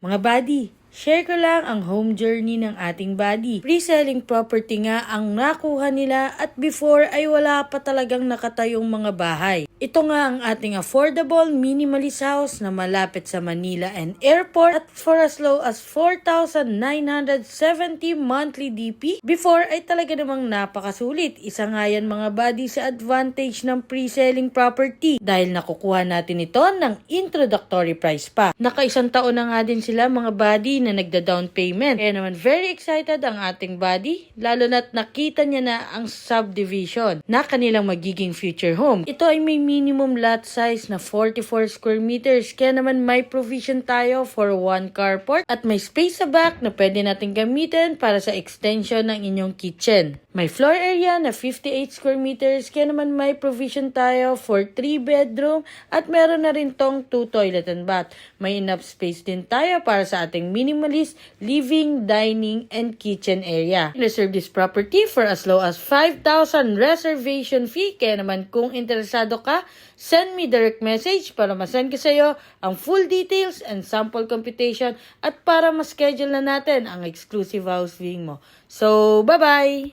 Mga buddy, share ko lang ang home journey ng ating buddy. Pre-selling property nga ang nakuha nila at before ay wala pa talagang nakatayong mga bahay. Ito nga ang ating affordable minimalist house na malapit sa Manila and Airport at for as low as 4,970 monthly DP. Before ay talaga namang napakasulit. Isa nga yan mga buddy sa advantage ng pre-selling property dahil nakukuha natin ito ng introductory price pa. Naka-isang taon na nga din sila mga buddy na nagda-down payment. Kaya naman very excited ang ating buddy lalo na't nakita niya na ang subdivision na kanilang magiging future home. Ito ay may minimum lot size na 44 square meters kaya naman may provision tayo for one carport at may space sa back na pwede natin gamitin para sa extension ng inyong kitchen. May floor area na 58 square meters kaya naman may provision tayo for 3 bedroom at meron na rin tong 2 toilet and bath. May enough space din tayo para sa ating minimalist living, dining, and kitchen area. Reserve this property for as low as 5,000 reservation fee kaya naman kung interesado ka, send me direct message para masend ko sa iyo ang full details and sample computation at para ma-schedule na natin ang exclusive house viewing mo. So, bye-bye!